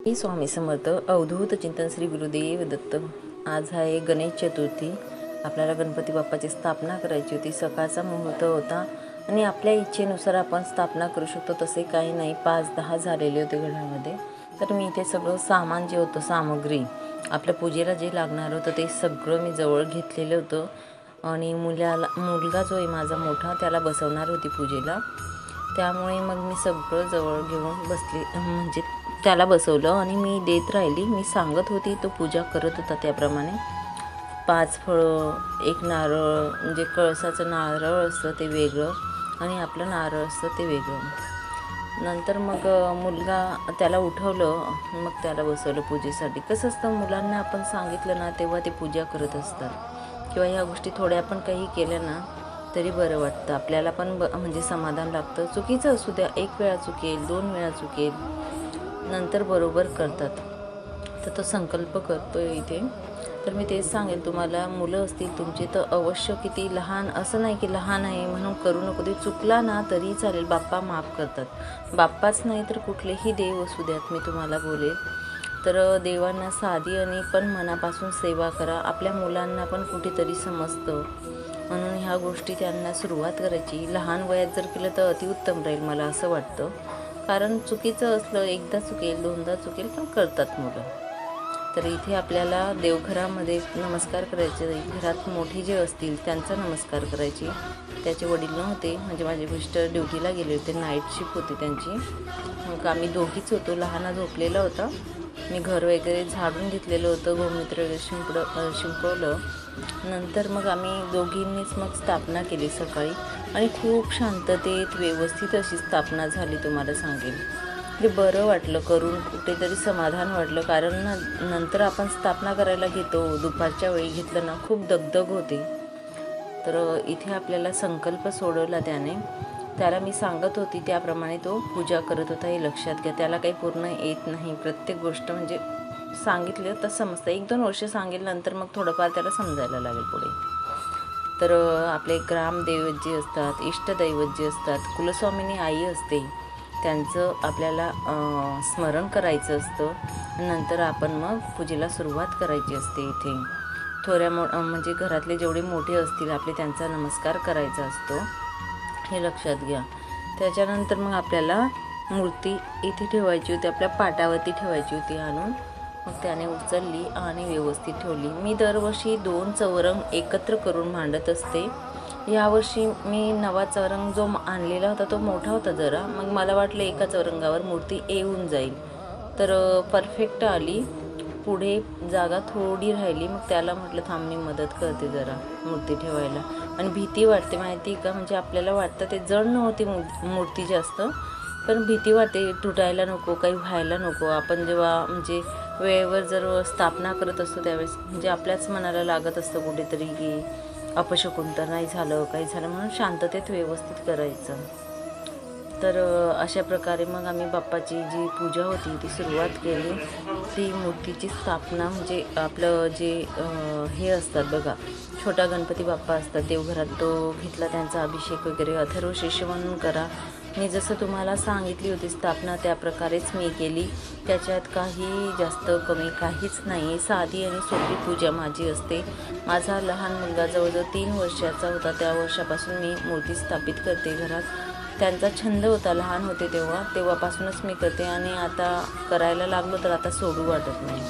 श्री स्वामी समर्थ. अवधूत चिंतन श्री गुरुदेव दत्त. आज आहे गणेश चतुर्थी. आपल्याला गणपती बाप्पाची स्थापना करायची होती. सकाळचा मुहूर्त होता आणि आपल्या इच्छेनुसार आपण स्थापना करू शकतो. तसे काही नाही, 5-10 झालेले होते घरामध्ये. तर मी इथे सगळं सामान जे होतं, सामग्री आपल्या पूजेला जे लागणार होतं ते सगळं मी जवळ घेतलेलं होतं. आणि मुलगा जो आहे माझा मोठा, त्याला बसवणार होती पूजेला. त्यामुळे मग मी सगळं जवळ घेऊन बसले, म्हणजे त्याला बसवलं आणि मी देत राहिली. मी सांगत होती, तो पूजा करत होता त्याप्रमाणे. 5 फळं, 1 नारळ, म्हणजे कळसाचं नारळ असतं ते वेगळं आणि आपलं नारळ असतं ते वेगळं. नंतर मग मुलगा, त्याला उठवलं, मग त्याला बसवलं पूजेसाठी. कसं असतं, मुलांना आपण सांगितलं ना तेव्हा ते पूजा करत असतात. किंवा ह्या गोष्टी थोड्या आपण काही केल्या ना तरी बरं वाटतं. आपल्याला पण म्हणजे समाधान लागतं. चुकीचं असू द्या, 1 वेळा चुकेल, 2 वेळा चुकेल, नंतर बरोबर करतात. तर तो संकल्प करतो आहे इथे. तर मी तेच सांगेल तुम्हाला, मुलं असतील तुमचे तर अवश्य, किती लहान असं नाही की लहान आहे म्हणून करू नको. ते चुकला ना तरी चालेल, बाप्पा माफ करतात. बाप्पाच नाही तर कुठलेही देव असू द्यात, मी तुम्हाला बोलेल. तर देवांना साधी आणि पण मनापासून सेवा करा. आपल्या मुलांना पण कुठेतरी समजतं, म्हणून ह्या गोष्टी त्यांना सुरुवात करायची. लहान वयात जर केलं तर अतिउत्तम राहील, मला असं वाटतं. कारण चुकीचं असलं, एकदा चुकेल, 2दा चुकेल, पण करतात मुलं. तर इथे आपल्याला देवघरामध्ये नमस्कार करायचे. घरात मोठी जे असतील त्यांचा नमस्कार करायची. त्याचे वडील नव्हते, म्हणजे माझे मिस्टर ड्युटीला गेले होते, नाईट शिफ्ट होती त्यांची. मग आम्ही दोघीच होतो. लहाना झोपलेला होता. मी घर वगैरे झाडून घेतलेलं होतं, गोमूत्र शिंपवलं. नंतर मग आम्ही दोघींनीच मग स्थापना केली सकाळी. आणि खूप शांततेत व्यवस्थित अशी स्थापना झाली, तुम्हाला सांगेल. ते बरं वाटलं करून, कुठेतरी समाधान वाटलं. कारण नंतर आपण स्थापना करायला घेतो, दुपारच्या वेळी घेतलं ना खूप दगदग होते. तर इथे आपल्याला संकल्प सोडवला त्याला मी सांगत होती त्याप्रमाणे तो पूजा करत होता, हे लक्षात घ्या. त्याला काही पूर्ण येत नाही. प्रत्येक गोष्ट म्हणजे सांगितलं तर समजतं. 1-2 वर्ष सांगेल, नंतर मग थोडंफार त्याला समजायला लागेल पुढे. तर आपले ग्रामदैवत जे असतात, इष्टदैवत जे असतात, कुलस्वामिनी आई असते, त्यांचं आपल्याला स्मरण करायचं असतं. नंतर आपण मग पूजेला सुरुवात करायची असते. इथे म्हणजे घरातले जेवढे मोठे असतील आपले, त्यांचा नमस्कार करायचा असतो, हे लक्षात घ्या. त्याच्यानंतर मग आपल्याला मूर्ती इथे ठेवायची होती, आपल्या पाटावरती ठेवायची होती आणून. मग त्याने उचलली आणि व्यवस्थित ठेवली. मी दरवर्षी 2 चौरंग एकत्र करून मांडत असते. यावर्षी मी नवा चौरंग जो आणलेला होता तो मोठा होता जरा. मग मला वाटलं एका चौरंगावर मूर्ती येऊन जाईल, तर परफेक्ट आली. पुढे जागा थोडी राहिली, मग त्याला म्हटलं थांब, मी मदत करते जरा मूर्ती ठेवायला. आणि भीती वाटते माहिती का, म्हणजे आपल्याला वाटतं ते जड नव्हती मूर्ती जास्त, पण भीती वाटते तुटायला नको, काही व्हायला नको. आपण जेव्हा म्हणजे वेळेवर जर स्थापना करत असतो त्यावेळेस म्हणजे आपल्याच मनाला लागत असतं कुठेतरी की अपशकुन तर नाही झालं, काही झालं, म्हणून शांततेत व्यवस्थित करायचं. तर अशा प्रकारे मग आम्ही बाप्पाची जी पूजा होती ती सुरुवात केली. ती मूर्तीची स्थापना, म्हणजे आपलं जे हे असतात बघा, छोटा गणपती बाप्पा असतात देवघरात, तो घेतला, त्यांचा अभिषेक वगैरे अथर्वशीर्ष म्हणून करा. मी जसं तुम्हाला सांगितली होती स्थापना त्याप्रकारेच मी केली. त्याच्यात काही जास्त कमी काहीच नाही. साधी आणि सोपी पूजा माझी असते. माझा लहान मुलगा जवळजवळ 3 वर्षाचा होता, त्या वर्षापासून मी मूर्ती स्थापित करते घरात. त्यांचा छंद होता, लहान होते तेव्हापासूनच मी करते. आणि आता करायला लागलो तर आता सोडू वाटत नाही,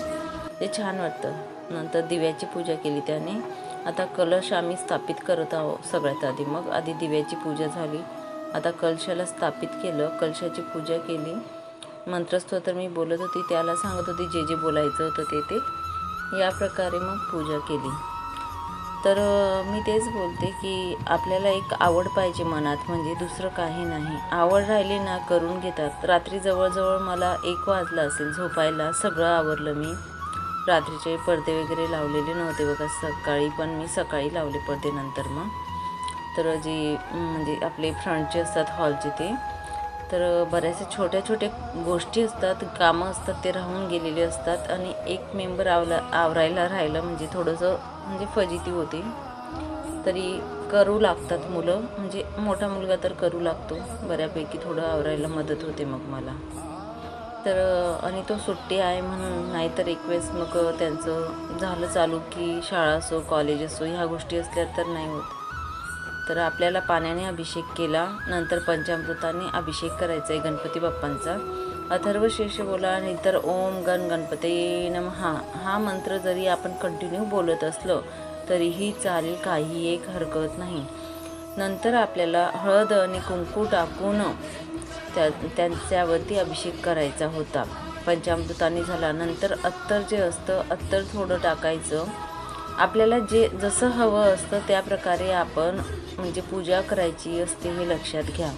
ते छान वाटतं. नंतर दिव्याची पूजा केली त्याने. आता कलश आम्ही स्थापित करत आहोत सगळ्यात आधी. मग आधी दिव्याची पूजा झाली, आता कलशाला स्थापित केलं, कलशाची पूजा केली. मंत्रस्तोत्र मी बोलत होती, त्याला सांगत होती जे जे बोलायचं होतं ते या प्रकारे मग पूजा केली. तर मी तेच बोलते की आपल्याला एक आवड पाहिजे मनात, म्हणजे दुसरं काही नाही. आवड राहिली ना करून घेतात. रात्री जवळजवळ मला 1 वाजला असेल झोपायला. सगळं आवरलं मी. रात्रीचे पडदे वगैरे लावलेले नव्हते बघा, सकाळी पण मी सकाळी लावले पडदे नंतर. मग तर जे म्हणजे आपले फ्रंटचे असतात हॉलचे ते, तर बऱ्याचशा छोट्या छोट्या गोष्टी असतात, कामं असतात, ते राहून गेलेले असतात. आणि एक मेंबर आवरायला राहिलं म्हणजे थोडंसं म्हणजे फजिती होते. तरी करू लागतात मुलं, म्हणजे मोठा मुलगा तर करू लागतो बऱ्यापैकी, थोडं आवरायला मदत होते मग मला. तर आणि तो सुट्टी आहे म्हणून, नाहीतर एक वेळेस मग त्यांचं झालं चालू की शाळा असो कॉलेज असो ह्या गोष्टी असल्या तर नाही होत. तर आपल्याला पाण्याने अभिषेक केला, नंतर पंचामृताने अभिषेक करायचा आहे गणपती बाप्पांचा. अथर्वशीर्ष बोला, नाहीतर ओम गण गणपते नमः हा मंत्र जरी आपण कंटिन्यू बोलत असलो तरीही चालेल, काही एक हरकत नाही. नंतर आपल्याला हळद आणि कुंकू टाकून त्यांच्यावरती अभिषेक करायचा होता. पंचामृताने झाला. नंतर अत्तर जे असतं, अत्तर थोडं टाकायचं. आपल्याला जसं हवं असतं त्या प्रकारे आपण म्हणजे पूजा करायची असते, हे लक्षात घ्या.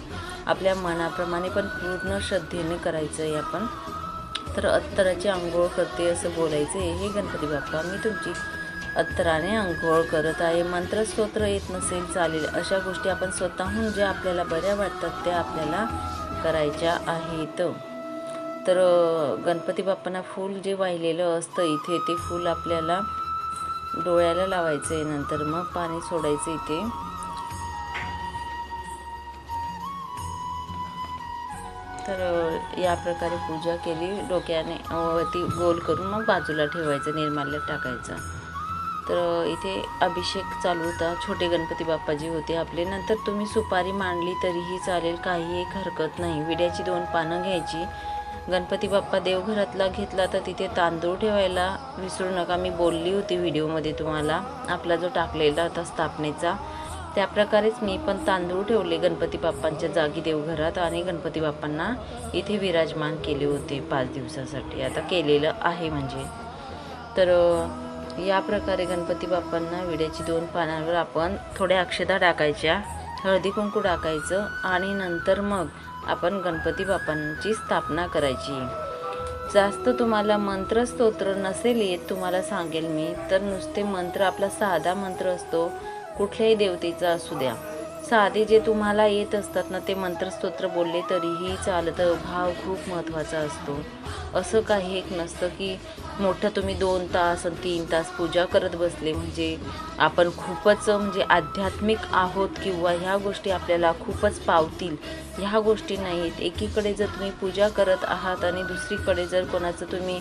आपल्या मनाप्रमाणे पण पूर्ण श्रद्धेने करायचं आहे आपण. तर अत्तराची आंघोळ करते असं बोलायचं आहे, हे गणपती बाप्पा मी तुमची अत्तराने आंघोळ करत आहे. मंत्रस्तोत्र येत नसेल चालेल, अशा गोष्टी आपण स्वतःहून ज्या आपल्याला बऱ्या वाटतात त्या आपल्याला करायच्या आहेत. तर गणपती बाप्पांना फूल जे वाहिलेलं असतं इथे, ते फूल आपल्याला डोळ्याला लावायचं आहे. नंतर मग पाणी सोडायचं इथे. तर या प्रकारे पूजा केली. डोक्याने वरती गोल करून मग बाजूला ठेवायचं, निर्माल्यात टाकायचा. तर इथे अभिषेक चालू होता. छोटे गणपती बाप्पाजी होते आपले. नंतर तुम्ही सुपारी मांडली तरीही चालेल, काही एक हरकत नाही. विड्याची 2 पानं घ्यायची. गणपती बाप्पा देवघरातला घेतला तर तिथे तांदूळ ठेवायला विसरू नका. मी बोलली होती व्हिडिओमध्ये तुम्हाला, आपला जो टाकलेला होता स्थापनेचा, त्याप्रकारेच मी पण तांदूळ ठेवले गणपती बाप्पांच्या जागी देवघरात आणि गणपती बाप्पांना इथे विराजमान केले होते 5 दिवसासाठी. आता केलेलं आहे म्हणजे. तर या प्रकारे गणपती बाप्पांना विड्याची 2 पानांवर आपण थोड्या अक्षता टाकायच्या, हळदी कुंकू टाकायचं आणि नंतर मग आपण गणपती बाप्पांची स्थापना करायची. जास्त तुम्हाला मंत्रस्तोत्र नसेल येत, तुम्हाला सांगेल मी, तर नुसते मंत्र, आपला साधा मंत्र असतो, कुठल्याही देवतेचा असू द्या, साधे जे तुम्हाला येत असतात ना ते मंत्रस्तोत्र बोलले तरीही चालतं. भाव खूप महत्त्वाचा असतो. असं काही एक नसतं की मोठं तुम्ही 2 तास आणि 3 तास पूजा करत बसले म्हणजे आपण खूपच म्हणजे आध्यात्मिक आहोत किंवा ह्या गोष्टी आपल्याला खूपच पावतील, ह्या गोष्टी नाही आहेत. एकीकडे जर तुम्ही पूजा करत आहात आणि दुसरीकडे जर कोणाचं तुम्ही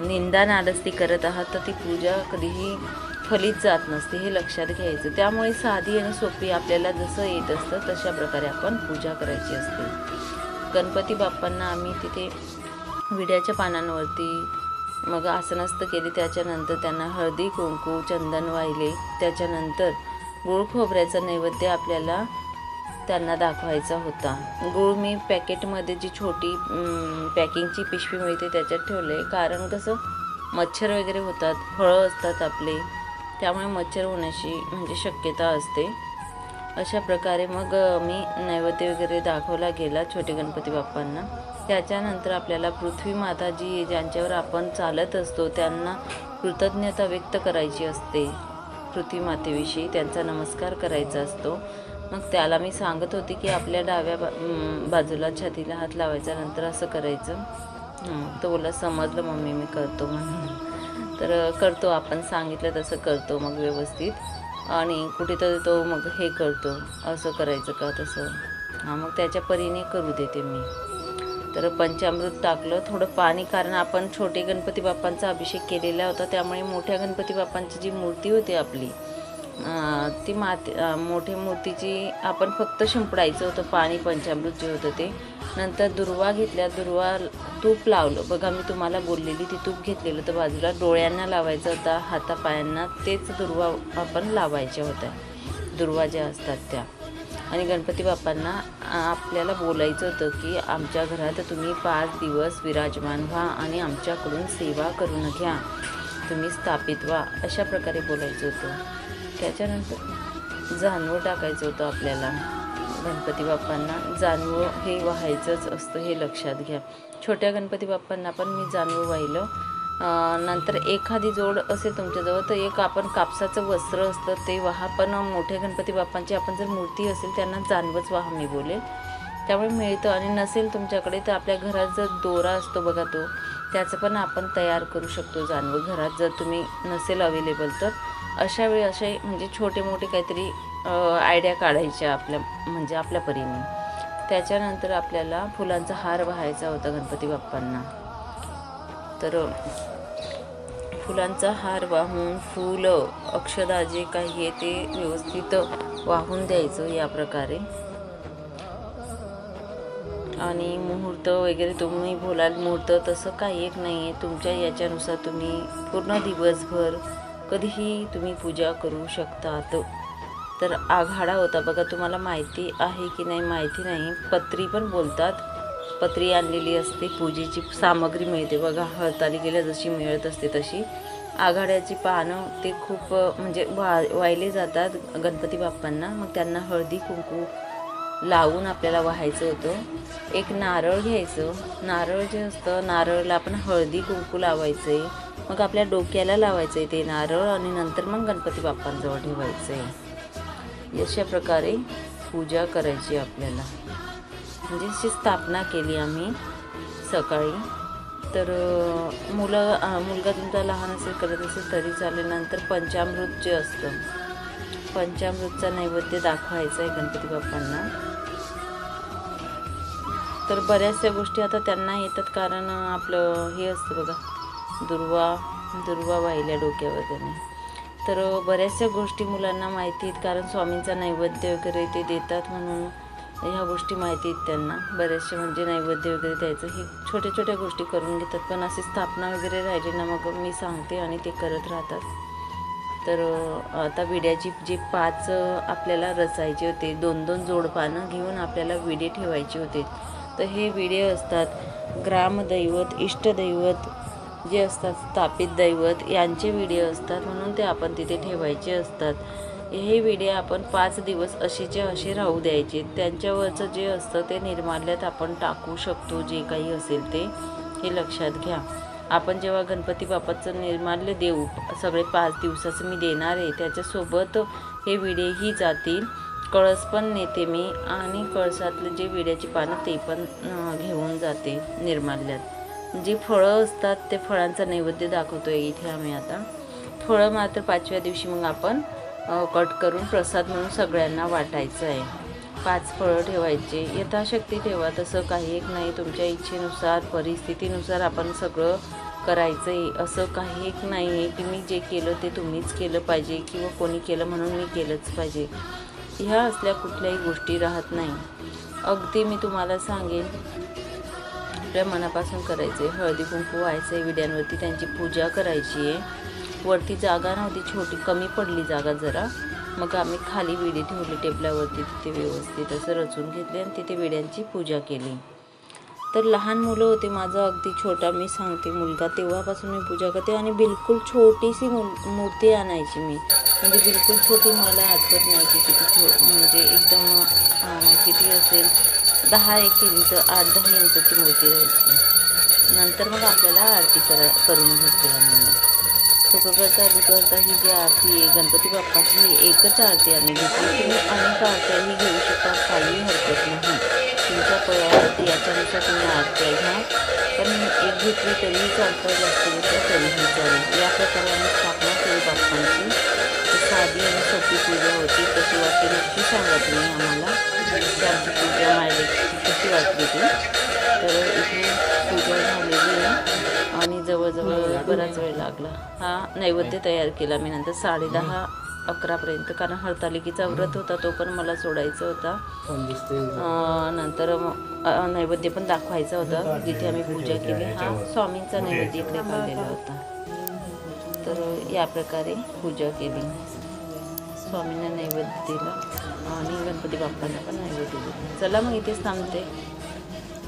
निंदा नालस्ती करत आहात तर ती पूजा कधीही फलित जात नसते, हे लक्षात घ्यायचं. त्यामुळे साधी आणि सोपी आपल्याला जसं येत असतं तशा प्रकारे आपण पूजा करायची असते. गणपती बाप्पांना आम्ही तिथे विड्याच्या पानांवरती मग आसनस्थ केली. त्याच्यानंतर त्यांना हळदी कुंकू चंदन वाहिले. त्याच्यानंतर गूळ खोबऱ्याचा नैवेद्य आपल्याला त्यांना दाखवायचा होता. गूळ मी पॅकेटमध्ये जी छोटी पॅकिंगची पिशवी मिळते त्याच्यात ठेवले, कारण कसं मच्छर वगैरे होतात, फळं असतात आपले, त्यामुळे मच्छर होण्याची म्हणजे शक्यता असते. अशा प्रकारे मग मी नैवेद्य वगैरे दाखवला गेला छोटे गणपती बाप्पांना. त्याच्यानंतर आपल्याला पृथ्वी माता जी ज्यांच्यावर आपण चालत असतो त्यांना कृतज्ञता व्यक्त करायची असते. पृथ्वी मातेविषयी त्यांचा नमस्कार करायचा असतो. मग त्याला मी सांगत होती की आपल्या डाव्या बाजूला छातीला हात लावायचा, नंतर असं करायचं. तो बोला समजलं मम्मी, मी करतो म्हणून. तर करतो, आपण सांगितलं तसं करतो मग व्यवस्थित. आणि कुठेतरी तो मग हे करतो, असं करायचं का तसं, मग त्याच्या परीने करू देते मी. तर पंचामृत टाकलं, थोडं पाणी, कारण आपण छोटे गणपती बाप्पांचा अभिषेक केलेला होता, त्यामुळे मोठ्या गणपती बाप्पांची जी मूर्ती होती आपली ती मोठ्या मूर्तीची आपण फक्त शिंपडायचं होतं पाणी, पंचामृत जे होतं ते. नंतर दुर्वा घेतल्या, दुर्वा तूप लावलं. बघा मी तुम्हाला बोललेली ती तूप घेतलेलं होतं बाजूला, डोळ्यांना लावायचा होता, हातापायांना तेच दुर्वा आपण लावायच्या होत्या, दुर्वा ज्या असतात त्या. आणि गणपती बाप्पांना आपल्याला बोलायचं होतं की आमच्या घरात तुम्ही 5 दिवस विराजमान व्हा आणि आमच्याकडून सेवा करून घ्या, तुम्ही स्थापित व्हा, अशा प्रकारे बोलायचं होतं. त्याच्यानंतर जानवं टाकायचं होतं आपल्याला गणपती बाप्पांना. जानवं हे वाहायचंच असतं, हे लक्षात घ्या. छोट्या गणपती बाप्पांना पण मी जानवं वाहिलं. नंतर एखादी जोड असेल तुमच्याजवळ तर एक आपण कापसाचं वस्त्र असतं ते वाहा, पण मोठ्या गणपती बाप्पांची आपण जर मूर्ती असेल त्यांना जानवंच वाहा मी बोलेल, त्यामुळे मिळतं. आणि नसेल तुमच्याकडे तर आपल्या घरात जर दोरा असतो बघा, तो त्याचं पण आपण तयार करू शकतो जानवं घरात, जर तुम्ही नसेल अवेलेबल तर. अशा वेळी म्हणजे छोटे मोठे काहीतरी आयडिया काढायच्या आपल्या म्हणजे आपल्या परीने. त्याच्यानंतर आपल्याला फुलांचा हार वाहायचा होता गणपती बाप्पांना. तर फुलांचा हार वाहून फुलं अक्षदा जे काही आहे ते व्यवस्थित वाहून द्यायचं या प्रकारे. आणि मुहूर्त वगैरे तुम्ही बोलाल मुहूर्त तसं काही एक नाही आहे, तुमच्या याच्यानुसार तुम्ही पूर्ण दिवसभर कधीही तुम्ही पूजा करू शकतात. तर आघाडा होता बघा, तुम्हाला माहिती आहे की नाही माहिती नाही, पत्री पण बोलतात. पत्री आणलेली असते, पूजेची सामग्री मिळते बघा, हरतालिकेला जशी मिळत असते तशी. आघाड्याची पानं ते खूप म्हणजे वाहिले जातात गणपती बाप्पांना. मग त्यांना हळदी कुंकू लावून आपल्याला वाहायचं होतं. एक नारळ घ्यायचं, नारळ जे असतं नारळला आपण हळदी कुंकू लावायचं आहे, मग आपल्या डोक्याला लावायचं आहे ते नारळ आणि नंतर मग गणपती बाप्पांजवळ ठेवायचं आहे. अशा प्रकारे पूजा करायची आपल्याला. म्हणजे अशी स्थापना केली आम्ही सकाळी. तर मुलगा तुमचा लहान असेल करत असेल तरी चालेल. नंतर पंचामृत जे असतं, पंचामृतचा नैवेद्य दाखवायचा आहे गणपती बाप्पांना. तर बऱ्याचशा गोष्टी आता त्यांना येतात, कारण आपलं हे असतं बघा, दुर्वा वाहिल्या डोक्यावर त्याने. तर बऱ्याचशा गोष्टी मुलांना माहिती आहेत, कारण स्वामींचा नैवेद्य वगैरे ते देतात म्हणून ह्या गोष्टी माहिती आहेत त्यांना. बऱ्याचशा म्हणजे नैवेद्य वगैरे द्यायचं हे छोट्या छोट्या गोष्टी करून घेतात. पण अशी स्थापना वगैरे राहिली ना मग मी सांगते आणि ते करत राहतात. तर आता विड्याची जे 5 आपल्याला रचायचे होते, 2-2 जोडपानं घेऊन आपल्याला विडे ठेवायचे होते. तर हे विडे असतात ग्रामदैवत, इष्टदैवत जे असतात, स्थापित दैवत यांचे विडे असतात, म्हणून ते आपण तिथे ठेवायचे असतात. हे विडे आपण 5 दिवस असेच्या असे राहू द्यायचे. त्यांच्यावरचं जे असतं ते निर्माल्यात आपण टाकू शकतो, जे काही असेल ते, हे लक्षात घ्या. आपण जेव्हा गणपती बाप्पाचं निर्माल्य देऊ, सगळे 5 दिवसाचं मी देणार आहे, त्याच्यासोबत हे विडेही जातील. कळस पण नेते मी आणि कळसातले जे विड्याची पानं ते पण घेऊन जाते निर्माल्यात. जी फळं असतात ते फळांचा नैवेद्य दाखवतो आहे इथे आम्ही आता. फळं मात्र 5व्या दिवशी मग आपण कट करून प्रसाद म्हणून सगळ्यांना वाटायचं आहे. 5 फळं ठेवायचे, यथाशक्ती ठेवा, तसं काही एक नाही. तुमच्या इच्छेनुसार परिस्थितीनुसार आपण सगळं करायचं आहे. असं काही एक नाही आहे की मी जे केलं ते तुम्हीच केलं पाहिजे किंवा कोणी केलं म्हणून मी केलंच पाहिजे. ह्या असल्या कुठल्याही गोष्टी राहत नाही. अगदी मी तुम्हाला सांगेन आपल्या मनापासून करायचं आहे. हळदी कुंकू व्हायचं आहे विड्यांवरती, त्यांची पूजा करायची आहे. वरती जागा नव्हती, छोटी कमी पडली जागा जरा, मग आम्ही खाली विडे ठेवली टेबलावरती, तिथे व्यवस्थित असं रचून घेतले आणि तिथे विड्यांची पूजा केली. तर लहान मुलं होते, माझा अगदी छोटा मी सांगते मुलगा, तेव्हापासून मी पूजा करते. आणि बिलकुल छोटीशी मूर्ती आणायची मी, म्हणजे बिलकुल छोटी, मला आठवत नाही की किती म्हणजे एकदम किती असेल, 10-1 इंच 8-10 इंचाची मूर्ती राहायची. नंतर मग आपल्याला आरती करून घेतली आम्ही. सुखकर्ता दुखकर्ता ही जी आरती आहे गणपती बाप्पाची, ही एकच आरती आम्ही घेतली. तुम्ही अनेक आरत्याही घेऊ शकता, काही हरकत नाही. तुमच्या याच्यानुसार तुम्ही आरत्या घ्या, पण एक घेतली तरीही चालतं, जास्त घेतलं तरीही चालेल. या प्रकारे आम्ही स्थापना केली बाप्पांची. साधी आणि सोपी पूजा होती. कशी वाटते नक्की सांगा तुम्ही आम्हाला, की आमची पूजा मायलेकची कशी वाटली ती. तर इथे पूजा झालेली आहे आणि जवळजवळ बराच वेळ लागला. हा नैवेद्य तयार केला मी नंतर 10:30-11पर्यंत, कारण हरतालिकेचा व्रत होता, तो पण मला सोडायचा होता. नंतर नैवेद्य पण दाखवायचा होता जिथे आम्ही पूजा केली. हा स्वामींचा नैवेद्य इकडे काढलेला होता. तर या प्रकारे पूजा केली, स्वामींना नैवेद्य दिला आणि गणपती बाप्पांना पण नैवेद्य दिला. चला मग इथेच थांबते,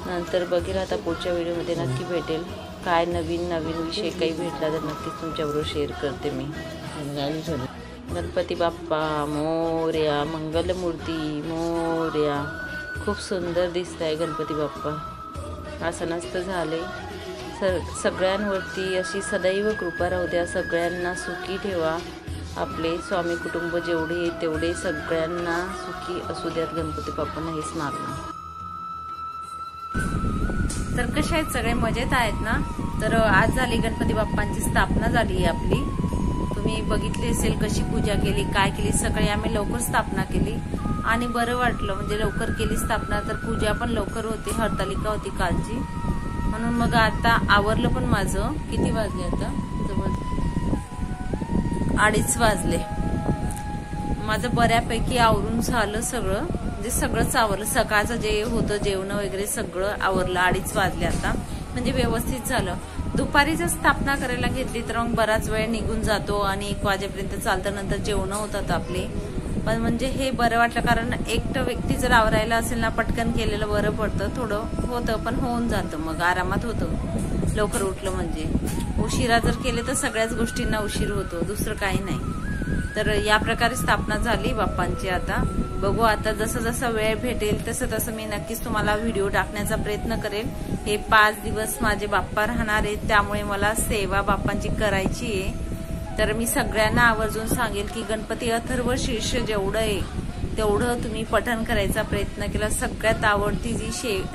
नंतर बघेल आता पुढच्या व्हिडिओमध्ये नक्की भेटेल. काय नवीन विषय काही भेटला तर नक्कीच तुमच्याबरोबर शेअर करते मी. गणपती बाप्पा मोरया, मंगलमूर्ती मोरया. खूप सुंदर दिसत आहे गणपती बाप्पा. असं नसतं झाले. सगळ्यांवरती अशी सदैव कृपा राहू द्या, सगळ्यांना सुखी ठेवा. आपले स्वामी कुटुंब जेवढे तेवढे सगळ्यांना सुखी असू द्यात गणपती बाप्पांना, हेच मागणं. तर कसे आहेत सगळे, मजेत आहेत ना? तर आज झाली गणपती बाप्पांची स्थापना झाली आहे आपली. तुम्ही तुम्ही बघितली असेल कशी पूजा केली, काय केली. सकाळी आम्ही लवकर स्थापना केली आणि बरं वाटलं, म्हणजे लवकर केली स्थापना तर पूजा पण लवकर होती. हरतालिका होती कालची, म्हणून मग आता आवरलं पण माझं. किती वाजले आता? जवळ 2:30 वाजले. माझं बऱ्यापैकी आवरून झालं सगळं, म्हणजे सगळंच आवरलं. सकाळचं जे होतं जेवण वगैरे सगळं आवरलं. 2:30 वाजले आता, म्हणजे व्यवस्थित झालं. दुपारी जर स्थापना करायला घेतली तर मग बराच वेळ निघून जातो आणि 1 वाजेपर्यंत चालतं. नंतर जेवण होतात आपले. पण म्हणजे हे बरं वाटलं, कारण एकटं व्यक्ती जर आवरायला असेल ना, पटकन केलेलं बरं पडतं. थोडं होतं पण होऊन जातं, मग आरामात होतं लवकर उठलं म्हणजे. उशिरा जर केले तर सगळ्याच गोष्टींना उशीर होतो, दुसरं काही नाही. तर या प्रकारे स्थापना झाली बाप्पांची. आता बघू, आता जसं जसं वेळ भेटेल तसं तसं मी नक्कीच तुम्हाला व्हिडिओ टाकण्याचा प्रयत्न करेल. हे 5 दिवस माझे बाप्पा राहणार आहेत, त्यामुळे मला सेवा बाप्पांची करायची आहे. तर मी सगळ्यांना आवर्जून सांगेल की गणपती अथर्व शीर्ष जेवढं आहे तेवढं तुम्ही पठण करायचा प्रयत्न केला. सगळ्यात आवडती जी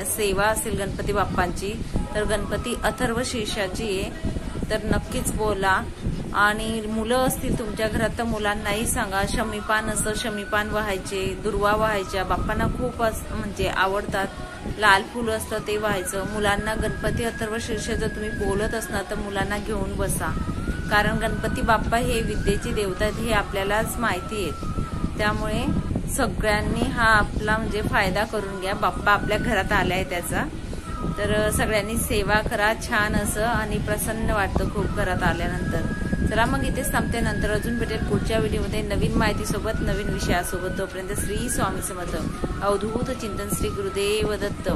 सेवा असेल गणपती बाप्पांची तर गणपती अथर्व शीर्षाची आहे. तर नक्कीच बोला. आणि मुलं असतील तुमच्या घरात तर मुलांनाही सांगा. शमीपान असतं, शमीपान व्हायचे, दुर्वा व्हायच्या. बाप्पांना खूप म्हणजे आवडतात. लाल फुलं असतं ते व्हायचं. मुलांना गणपती अथर्व शीर्ष जर तुम्ही बोलत असणार तर मुलांना घेऊन बसा, कारण गणपती बाप्पा हे विद्येची देवता आहेत हे आपल्यालाच माहिती आहे. त्यामुळे सगळ्यांनी हा आपला म्हणजे फायदा करून घ्या. बाप्पा आपल्या घरात आलाय त्याचा. तर सगळ्यांनी सेवा करा छान असं, आणि प्रसन्न वाटतं खूप घरात आल्यानंतर. चला मग इथेच थांबते. नंतर अजून भेटेल पुढच्या व्हिडिओमध्ये नवीन माहितीसोबत, नवीन विषयासोबत. तोपर्यंत श्री स्वामी समर्थ. अवधूत चिंतन श्री गुरुदेव दत्त.